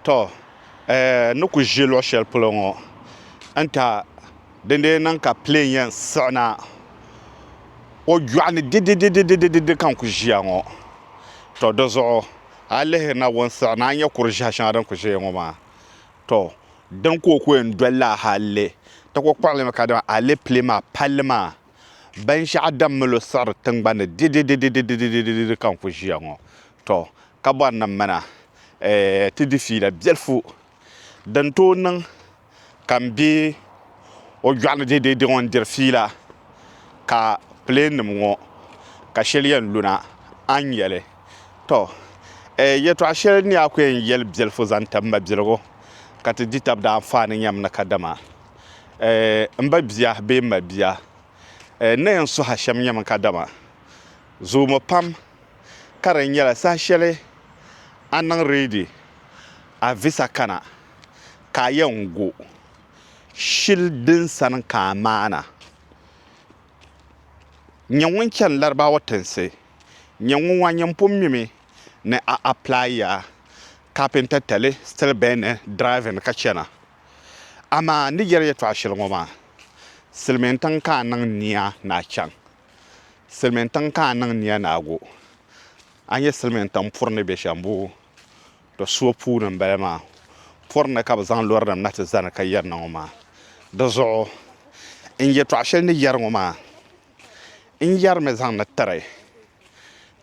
to no ku jelo shel pulongo anta dende nan ka plane yan sana o juani de kan ku jiango to dozo ale na won sana anya kurja shan ku jiango ma to dan ko en dolla halle to ko parle ka da ale plema palma ban sha adam melo sar tangban de kan ku jiango to ka ban nan mana ti di fila bielfu dan to nan kan bi o juani de on der fila ka plane mo ka shelian luna anyele to yeto ashel ni akwen yel bielfu zantam ma bielgo ka ti ditab da amfani nyam na kadama mba biya be ma biya ne en so hashem nyam kadama zuma pam karan yela sa shele anan ready a visa kana ka yango shildin san ka mana nyanwon kyan larba watanse nyanwon wanyan pummimi ne a apply ya carpenter tele still bene driving ka chena ama nigeria to ashil ngoma silmentan ka nan niya na chan silmentan ka nan niya na go anye silmentan purne be shambu to so punan balama purne ka bazan lordam na ta zana ka yar na ngoma dozo in ye to ashil ni yar ngoma in yar me zan na tare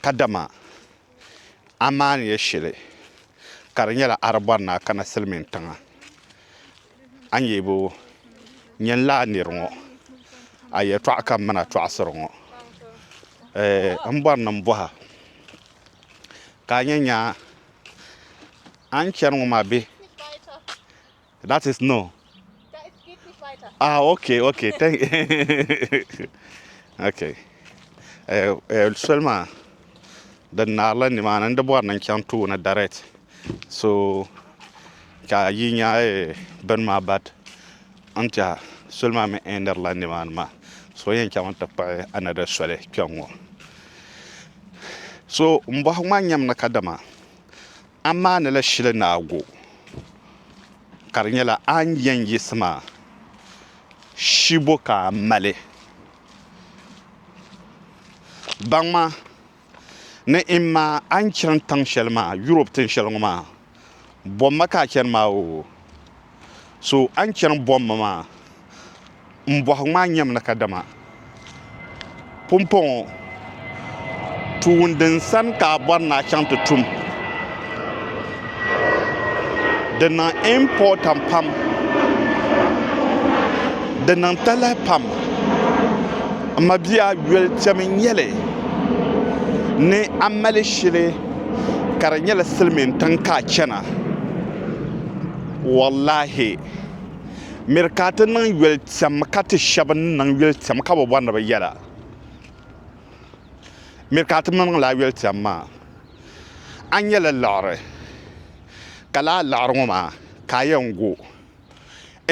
kadama amani ya shile karnyala arbar na kana silmin tanga anyebo nyen la nirngo aye to aka mana to asrongo ambar nam boha kanyanya an cherno mabe that is no okay thank okay seulement dan nala ni manan da bor nan kyantu na direct so ka yinya ben ma bat anta seulement me enderland ni man ma so yen kyamanta pa another sole kyanwo so mbo ma nyam na kadama amma na la shile na go karnyala an yen yisma shibo ka male bangma ne imma an kiran tan shelma Europe tan shelma bomma ka ma o so an kiran bomma ma mbo ma nyam na kadama pompon tuundin san ka barna chanta tum dana important pam dana tala pam amma biya wel chamin yele ne amale shile karanyala silmin tanka chana wallahi mirkatan nan wel samkati shaban nan wel samka bo banda bayala mirkatan nan la wel samma anyala lare kala larngoma kayango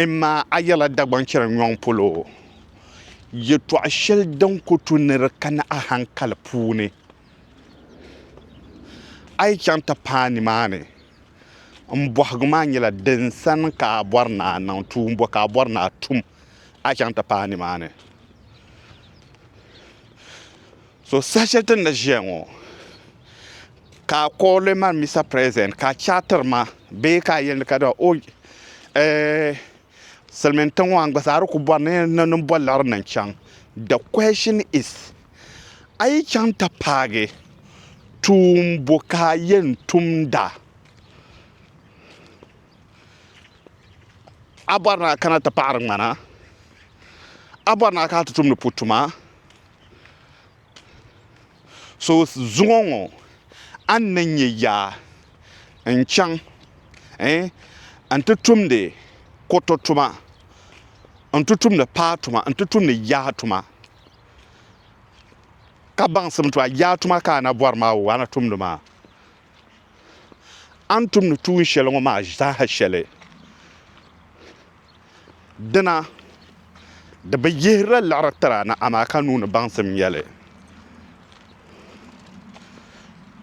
emma ayala dagban kiran yon polo yeto ashel dan kutunir kana a hankal pune ai chanta pani mane mbohgma nyela densan ka borna nan tumbo ka borna tum ai chanta pani mane so sacheten na jengo ka kole man misa present ka chatter ma be ka yen ka do o selmentan wang basaru ku borne nan bollar nan chan the question is ai chanta page tumbo kayen tumda abarna kana ta parang mana abarna ka ta tumno putuma so zungongo annenye ya enchang antutumde kototuma antutumde patuma antutumde ya tuma kabang semtwa ya tuma kana borma wana tumduma antum no tu shelo ma za ha shele dana da bayira laratra na amaka nuna bansam yele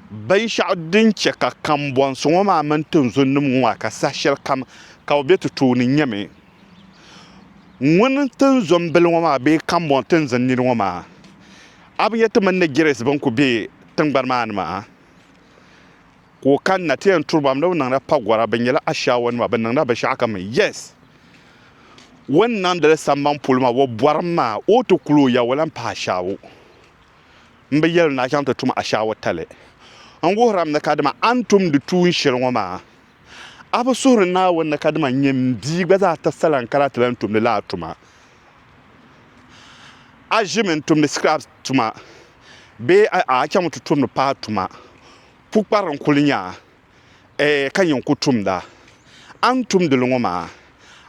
binshaɣu din chɛ ka kanbɔnsi ŋɔ maa mini tinzonim ŋɔ ka saha shɛli kam ka bi bɛ ti tooni nyɛmi ŋuni tinzɔmbili ŋɔ maa bee kanbɔn tinzɔnili ŋɔ maa a bi nyɛ ti mini ni girɛsi bin ku bɛ tingbani maa ni maa ka o kanna ti yɛn turiba ni bi niŋda pagɔra bi nyɛla ashaawa nima bi niŋda binshaɣu kam yes wani niŋdili sambani polo maa o bɔrim maa o ti kuli o ya o lan pa ashaawu n bi yɛli na a chaŋ ti tum ashaawu tali n wuhurami ni ka dima an tumdi tuun shɛli ŋɔ maa a bi suhuri naawuni ni ka dima nyɛm bia gba zaa ta sala n kana ti lan tumdi laa tuma a ʒimi n tumdi scrap tuma bee a chaŋ ti tumdi paa tuma pukpari n kuli nya ka yɛn ku tumda an tumdili ŋɔ maa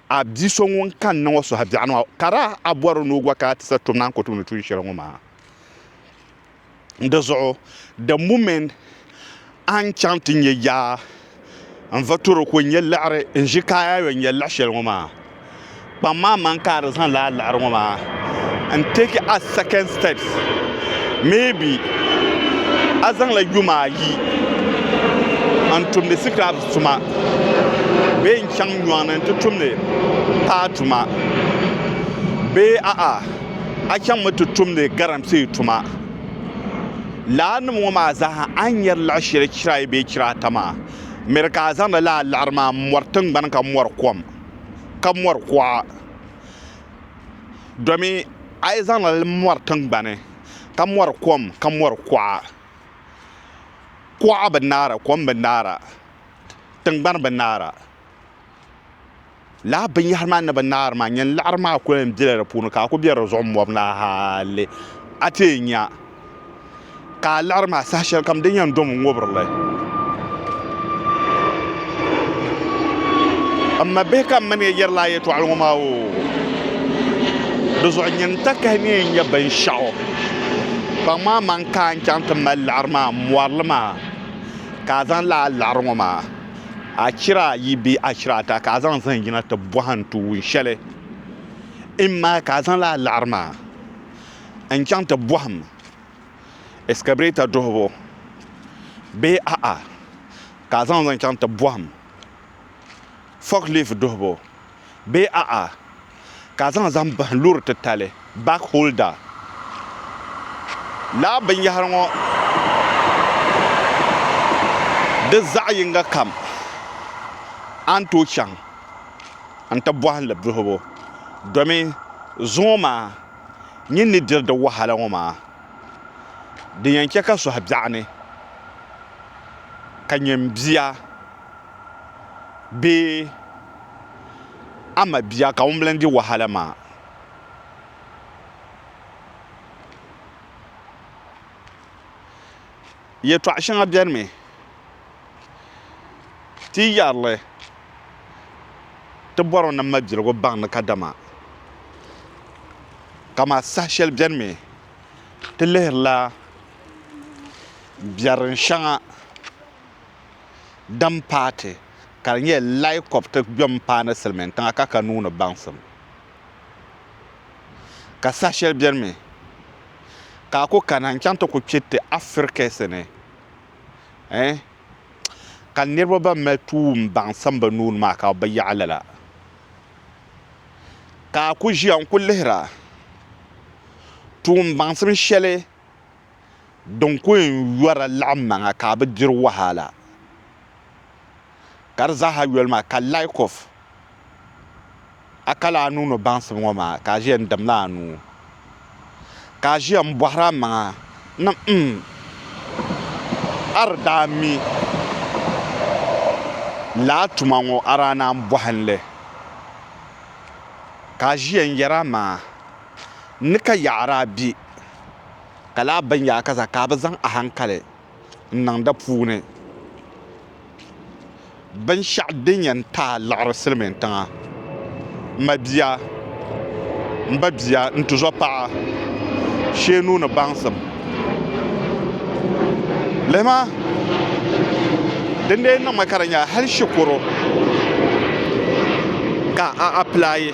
a bia so ŋun kanna ŋɔ suhu biɛɣu ŋɔ kara a bɔri ni o gba ka ti sa tum na n ku tumdi tuun shɛli ŋɔ maa di zuɣu the moment an chaŋ ti nyɛ yaa n va toro ko n nyɛ laɣari n ʒi kaaya n nyɛ laɣa shɛli ŋɔ maa kpam maa man ka di zaŋ laa laɣari ŋɔ maa n take a second steps maybe a zaŋla yuma ayi n tumdi scrap tuma bee n chaŋ nyɔŋni n ti tumdi paa tuma bee a chaŋ mi ti tumdi galamsee tuma laa nim ŋɔ maa zaaha an yɛri laɣa shɛli chira ayi bee chira ata maa miri ka a zaŋdi laa laɣari maa mɔri tingbani ka mɔri kom ka mɔri kuɣa domi a yi zaŋla mɔri tingbani ka mɔri kom ka mɔri kuɣa kuɣa bi naara kom bi naara tingbani bi naara laa binyahari maa ni bi naari maa nyɛn laɣari maa ku n biɛla di puuni ka a ku bɛ di zuɣu mɔbi na hali a tee nya ka a laɣari maa saha shɛli kam di yɛn dom ŋubirili amma bihi kam mini yɛrila yɛltɔɣali ŋɔ maa o di zuɣu nyini takahi ni yɛn nyɛ binshaɣu kpaŋ maa man ka n chaŋ ti mali laɣari maa mɔrili maa ka a zaŋ laa laɣari ŋɔ maa a chira ayi bee a chira ata ka a zaŋ yina ti bɔhim tuun shɛli imma ka a zaŋ laa laɣari maa n chaŋ ti bɔhim excavator duhibu bee ka a zaŋ chaŋ ti bɔhim forklift duhibu bee ka a zaŋ bahim loori titali back holder laa binyahari ŋɔ di zaɣ yinga kam an tooi chaŋ n ti bɔhim li duhibu domi zuŋɔ maa nyini ni diri di wahala ŋɔ maa di yɛn chɛ ka suhi biɛɣu ni ka nyɛm bia bee ama bia ka ŋun bilan di wahala maa yɛltɔɣa shɛŋa biɛni mi ti yi yarili ti bɔri na mabiligu baŋ ni ka dama kama saha shɛli biɛni mi ti lihirila biɛrin shɛŋa din paati ka di nyɛ laikop ti gbɛm paani silimiin tiŋa ka ka nuu ni baŋsim ka saha shɛli biɛni mi ka a ku kana n chaŋ ti ku kpɛ ti afirikɛsi ni ka niriba ban mali tuun baŋsim bi nuuni maa ka bi yaɣi lala ka a ku ʒiya n ku lihira tuun baŋsim shɛli din ku yɛn yɔra laɣim maŋa ka a bi diri wahala ka di zaaha yɔli maa ka laikof a ka laa nuu ni baŋsim ŋɔ maa ka a ʒiya n dim laa nuu ka a ʒiya n bɔhiri a maŋa ni a di daa mi laa tuma ŋɔ a daa naan bɔhim li ka a ʒiya n yɛri a maŋa ni ka yaɣari a bi ka laa bin yaa ka ka a bi zaŋ a hankali n niŋ di puuni binshɛɣu din yɛn taa laɣari silimiin tiŋa n ma bia n ba bia n tuzɔ paɣa sheenu ni baŋsim lihima din dee niŋmi ka di nyɛ hali shikuru ka a apilaayi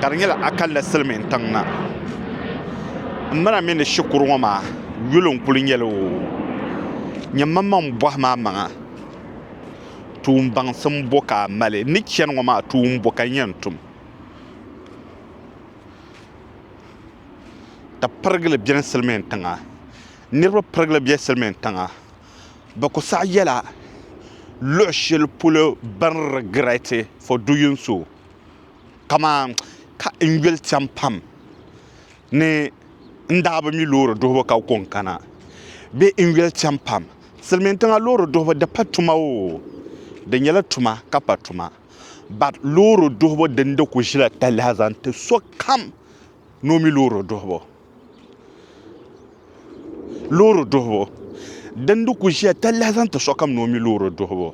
ka di nyɛla akalli silimiin tiŋ na n mina mi ni shikuru ŋɔ maa yulon kuli nyɛli o nyamman bɔhi maa maŋa tuun baŋsim bo ka a mali ni chɛni ŋɔ maa tuun bo ka yɛn tum ta pirigili bɛni silimiin tiŋa niriba pirigili bɛ silimiin tiŋa bɛ ku saɣi yɛla luɣu shɛli polo ban regirɛti for doing so kama ka n yuli chɛm pam ni n daa bi mi loori duhibu ka ko n kana bee n yuli chɛm pam silimiin tiŋa loori duhibu di pa tuma o di nyɛla tuma ka pa tuma but loori duhibu din di ku ʒila talahi zaŋ ti so kam ni o mi loori duhibu loori duhibu din di ku ʒiya talahi zaŋ ti so kam ni o mi loori duhibu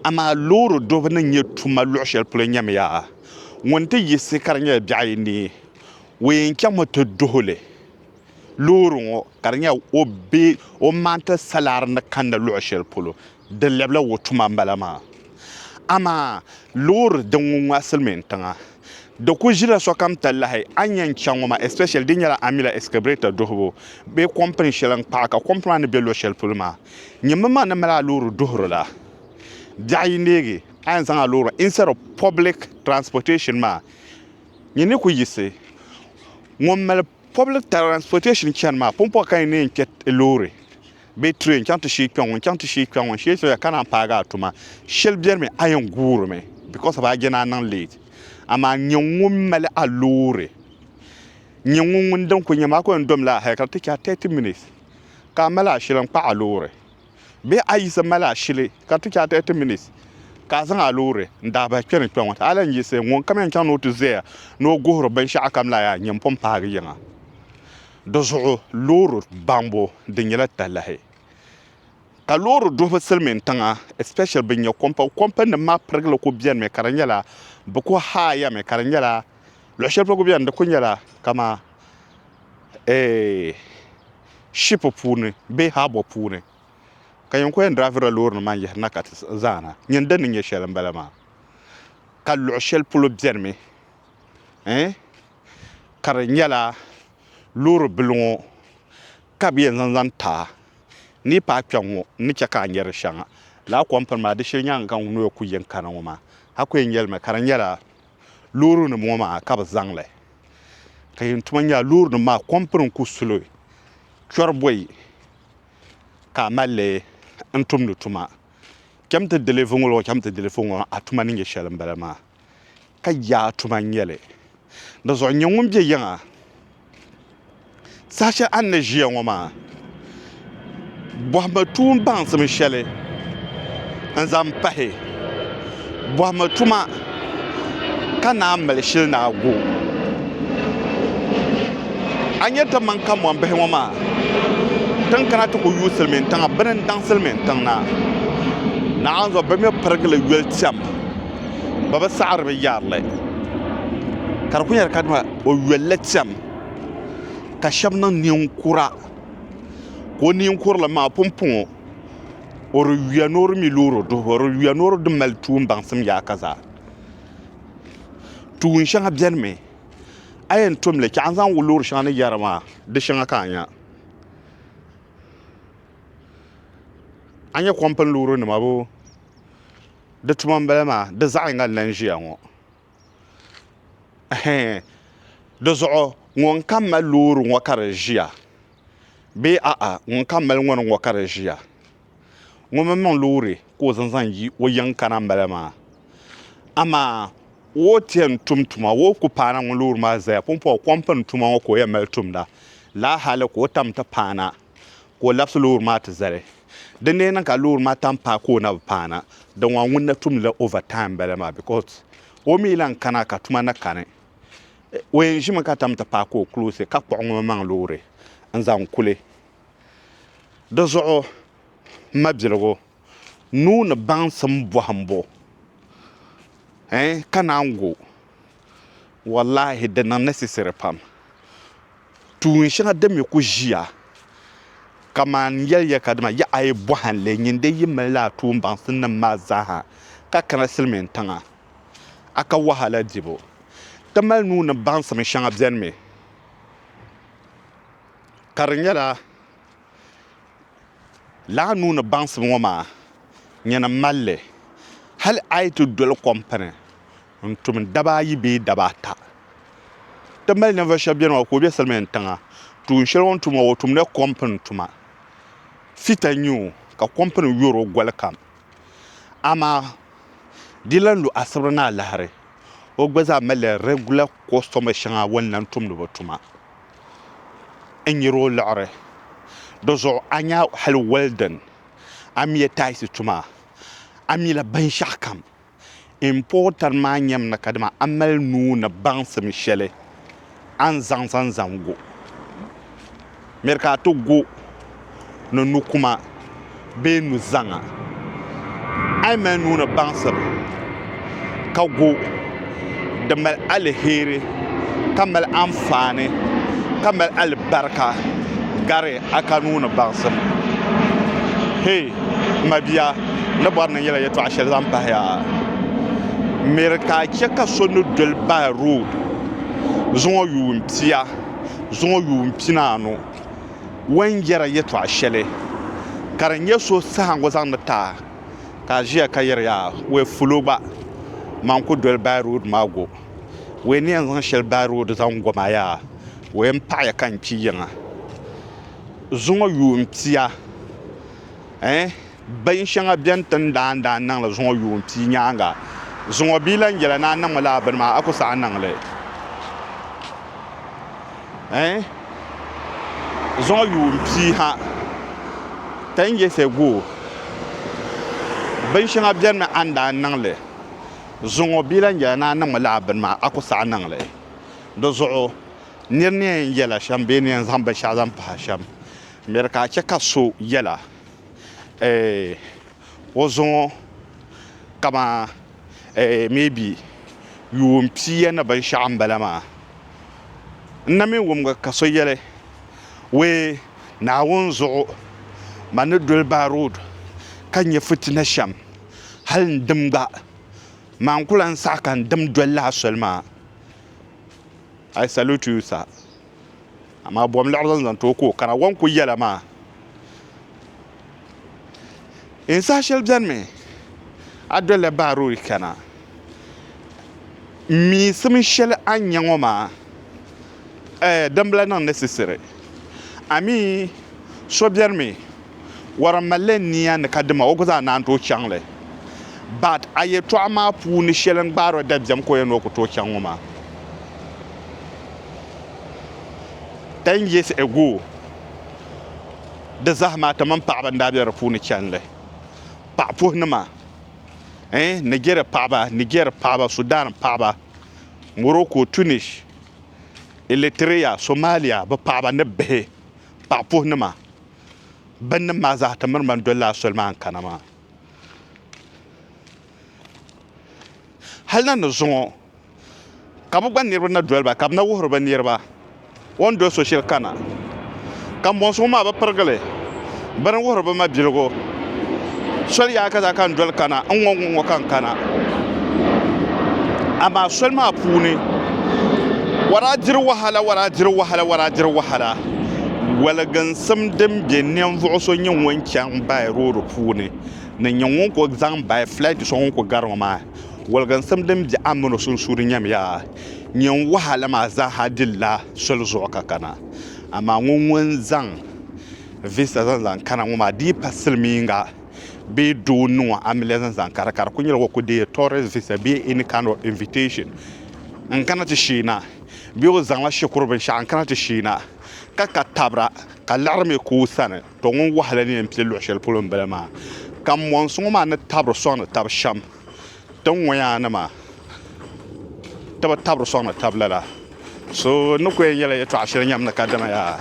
amaa loori duhibu ni nyɛ tuma luɣu shɛli polo nyɛmi yaa ŋun ti yisi ka di nyɛla biɛɣu yi ni o yɛn chaŋmi ti duhuli loori ŋɔ ka di nyɛ o maanti salaari ni kanda luɣu shɛli polo di lɛbila o tuma n bala maa amaa loori din ŋun ŋmahi silimiin tiŋa di ku ʒila sokam talahi a yɛn chaŋ ŋɔ maa especially di nyɛla amila excavator duhibu bee kɔmpini shɛli n kpaɣa ka kɔmpini maa ni bɛ luɣu shɛli polo maa nyɛmi maa ni mali a loori duhuri la biɛɣu yi neegi a yɛn zaŋ a loori instead of public transportation maa nyɛ ni ku yisi ŋun mali public transportation chɛni maa pumpɔ ka yɛn neen kpɛ loori bee train chaŋ ti shee kpɛŋ ŋun chaŋ ti shee kpɛŋ ŋun shee soya ka naan paagi a tuma shɛli biɛni mi a yɛn guurimi because of a jɛna a niŋ late amaa nyɛ ŋun mali a loori nyɛ ŋun din ku nyɛ maa ku yɛn domi la ka ti chɛ 30 minutes ka a mali a shili n kpaɣa loori bee a yisi mali a shili ka ti chɛ 30 minutes ka a zaŋ a loori n daa bahi kpɛni kpɛŋ ŋɔ a lan yisi ŋun kam yɛn chaŋ ni o ti zaya ni o guhiri binshaɣu kam la yaa nyɛ pun paagi yiŋa di zuɣu loori bambu di nyɛla talahi ka loori duhibu silimiin tiŋa especially bin nyɛ kɔmpa nim maa pirigili ku biɛni mi ka di nyɛla bi ku haaya mi ka di nyɛla luɣu shɛli polo ku biɛni di ku nyɛla kama ship puuni bee haabo puuni ka yɛn ku yɛn draavira loori nim maa yihirina ka ti zaana nyɛ din ni nyɛ shɛli n bala maa ka luɣu shɛli polo biɛni mi ka di nyɛla loori bili ŋɔ ka bi yɛn zaŋ taa ni paai kpɛŋ ŋɔ ni chɛ ka a nyɛri shɛŋa laa kɔmpini maa di shɛli nyaaŋa ka ŋun ni ku yɛn kana ŋɔ maa ha ku yɛn yɛlimi ka di nyɛla loori nim ŋɔ maa ka bi zaŋli ka yɛn tuma nyɛla loori nim maa kɔmpini n ku suli kpɛribɔi ka a malli n tumdi tuma chɛm ti deliver ŋɔ chɛm ti deliver ŋɔ a tuma ni nyɛ shɛli n bala maa ka yaa tuma n nyɛli di zuɣu nyɛ ŋun bɛ yiŋa saha shɛli a ni ʒiya ŋɔ maa bɔhima tuun baŋsim shɛli n zaŋ pahi bɔhima tuma ka naan mali shili naa go a nyɛ ti man ka mɔmbihi ŋɔ maa tin kana ti ku yuui silimiin tiŋa bini n daŋ silimiin tiŋ na naawuni zuɣu bi mi pirigili yɔli tɛm ba bi saɣari bi yaarili ka di ku nyɛla ka o yɔlli tɛm ka shɛba niŋ ninkura ka o ninkurili maa pumpɔŋɔ o di yuya ni o di mi loori duhibu o di yuya ni o di mali tuun baŋsim yaaka zaa tuun shɛŋa biɛni mi a yɛn tumli chɛ a zaŋ loori shɛŋa ni yɛri maa di shɛŋa ka a nya a nyɛ kɔmpini loori nima bo di tuma n bala maa di zaɣ yinga n lan ʒiya ŋɔ di zuɣu ŋun ka mali loori ŋɔ ka di ʒiya bee ŋun ka mali ŋɔni ŋɔ ka di ʒiya ŋun mi maŋ loori ka o zaŋ yi o yiŋ kana n bala maa amaa o tɛn tum tuma o ku paana ŋun loori maa zaya pumpɔ kɔmpini tuma ŋɔ ka o yɛn mali tumda laa hali ka o tam ti paana ka o labisi loori maa ti zali di nee niŋ ka loori maa tam paa ka o na bi paana di ŋɔ ŋun na tumdila overtime bala maa because o mi lan kana ka tuma na kani o yɛn ʒimi ka tam ti paa ka o close ka kpuɣi ŋun maŋ loori n zaŋ kuli di zuɣu ma biligu nuu ni baŋsim bɔhimbu ka naan go wallahi di niŋ necessary pam tuun shɛŋa din mi ku ʒiya kaman yɛliya ka dima ya a yi bɔhimli nyini di yi mali tuun baŋsim nim maa zaaha ka kana silimiin tiŋa a ka wahala dibu ti mali nuu ni baŋsim shɛŋa biɛni mi ka di nyɛla la nu na bansi ŋo maa nyɛna malli hal ai ti doli kompani n tum daba ayi bee daba ata ti mali ninvuɣu shɛba biɛni maa ka o be silimiin tiŋa tuun shɛli o ni tuma o tumdila kompani tuma fita n nyɛ o ka kompani yɔri o goli kam amaa di lan lu asibiri ni alahari o gba zaa malila regular customer shɛŋa wan lan tumdi bi tuma n nyɛri o liɣiri di zuɣu a nya hali welding a miya taisi tuma a mila binshaɣu kam important maa nyɛmi na kadima a mali nuu ni baŋsim shɛli an zaŋ go miri ka a ti go ni nu kuma bee nu zaŋa a yi mali nuu ni baŋsim ka go di mali alheri ka mali anfaani ka mali alibarika gari a ka nuu ni baŋsim hei ma bia ni bɔri ni yɛla yɛltɔɣa shɛli zaŋ pahiya miri ka a chɛ ka so ni doli bahi road zuŋɔ yuun pia zuŋɔ yuun pinaanu wan yɛra yɛltɔɣa shɛli ka di nyɛ so sahangu zaŋ ni taa ka a ʒiya ka yɛri yaa wɛ fulo gba man ku doli bahi road maa go wɛ ni yɛn zaŋ shɛli bahi road zaŋ go maa yaa wɛ n paɣaya ka n kpi yiŋa zuŋɔ yuun pia bin shɛŋa biɛni tin daan niŋli zuŋɔ yuun pia nyaanga zuŋɔ bia lan yɛla na a niŋmi laa bini maa a ku saɣa niŋli zuŋɔ yuun pia ha tan yɛsɛ go bin shɛŋa biɛni mi an daan niŋli zuŋɔ bia lan yɛla na a niŋmi laa bini maa a ku saɣa niŋli di zuɣu niri ni yɛn yɛla shɛm bee ni yɛn zaŋ binshaɣu zaŋ pahi shɛm miri ka a chɛ ka so yɛla o zuŋɔ kama maybe yuun pia ni binshaɣu n bala maa n na mi wumgi ka so yɛli wee naawuni zuɣu ma ni doli baa road ka nyɛ fitina shɛm hali n dim gba maa n kula n saɣa ka n dim doli laa soli maa I salute you sir amaa bɔm liɣiri zaŋ ti o ko kana wan ku yɛla maa insa shɛli biɛni mi a dolila baa road kana miisim shɛli a nyɛ ŋɔ maa dimbila niŋ necessary ami so biɛni mi wari malila nia ni ka dima o gba zaa naan tooi chaŋli but a yɛltɔɣa maa puuni shɛli n gbaari dabiɛm ka o yɛn ni o ku tooi chaŋ ŋɔ maa tan yes ago di zahama ti mini paɣaba n daa bɛ di puuni chɛnli paɣa puhinima Nigeria paɣaba Sudan paɣaba Morocco Tunis Eritrea Somalia bi paɣaba ni bihi paɣa puhinima bin nim maa zaa ti miri man doli laa soli maa n kana maa hali na ni zuŋɔ ka bi gba niraba na doli ba ka bi na wuhiri bi niraba o ni doli so shɛli kana ka mɔnsuŋ maa bi pirigili bi ni wuhiri bi ma biligu soli yaa ka zaa kan doli kana n ŋɔ kan kana amaa soli maa puuni wara diri wahala waliginsim din bɛ ninvuɣu so nyɛ ŋun chɛŋ bahi roodi puuni ni nyɛ ŋun ku zaŋ bahi flight so ŋun ku gari ŋɔ maa waliginsim din bɛ amino sunsuuni nyɛmi yaa nyɛn wahala maa zaaha dilla soli zuɣu ka kana amaa ŋun zaŋ visa zaŋ kana ŋɔ maa dii pa silmiinga bee doo nuwa a mili zaŋ ka di ku nyɛla wa ku deei tourist visa bee any kind of invitation n kana ti sheena bee o zaŋla shikuru binshaɣu n kana ti sheena ka tabira ka laɣari mi ku sani to ŋun wahala ni yɛn pili luɣu shɛli polo n bala maa ka mɔnsi ŋɔ maa ni tabiri sɔŋ ni tabi shɛm ti ŋɔ yaa nima ti bi tabiri sɔŋ ni tabi lala so ni ku yɛn yɛla yɛltɔɣa shɛli nyɛm ni ka dama yaa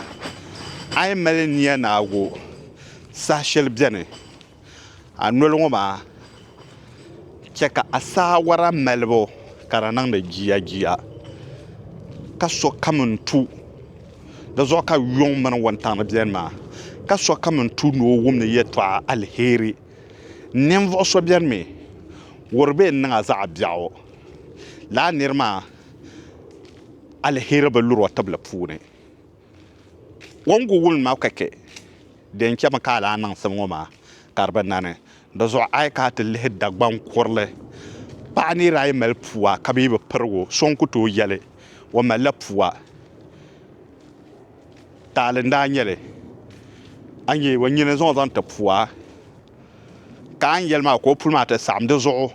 a yi mali niya naago saha shɛli biɛni a noli ŋɔ maa chɛ ka a saawara malibu ka di niŋdi jiya ka so kamun tu di zuɣu ka yuŋ mini wuntaŋ ni biɛni maa ka so kamun tu ni o wumni yɛltɔɣa alheri ninvuɣu so biɛni mi wuri bee n niŋa zaɣ biɛɣu laa niri maa alheri bi luri o tibili puuni wɔn ku wulimi maa ka kɛ den chama ka la nan samo ma karbana da zo ai ka ta le da gban kurle pa ni rai mel puwa ka bi perwo sonku to yele wa mel puwa talenda nyele anye wa nyine zo zan ta puwa kan yelma ko pulma ta sam de zo.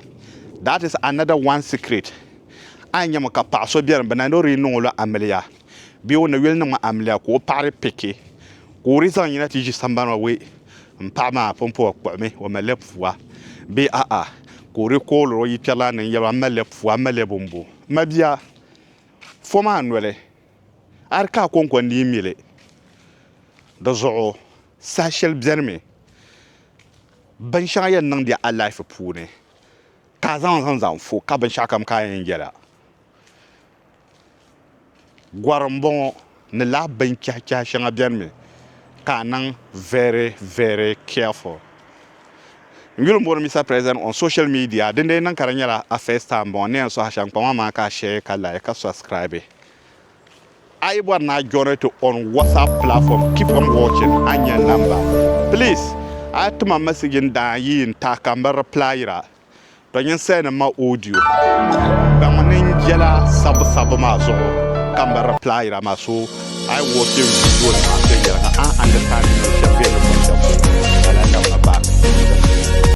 That is another one secret. Anya maka paso biar banano ri no la amelia. Bi wona wel na amelia ko pare peke. Ko ri zan yina ti ji sambana we. Mpa ma pompo ko me o mele fuwa. Bi ko ri ko lo yi pela na yeba mele fuwa mele bombo. Mabia foma anwele. Arka konko ni mile. Dozo sashel bzerme. Ban shaya nan dia a life pune. Ka zan fo ka ban shakam ka yin gela. Gwarambon ne la ban kya shanga byanme. Ka nan very careful. Ngulu mboro Mr. President on social media dende nan karanyala a first time bon ne so hashan kwa ma ka share ka like ka subscribe. I want na join to on WhatsApp platform. Keep on watching anya number. Please, I to my message in da yin ta kamba reply ra. Don yin send ma audio. Ba manin jela sab ma zo kamba reply ra ma so I watch the video ma say ya understand the concept.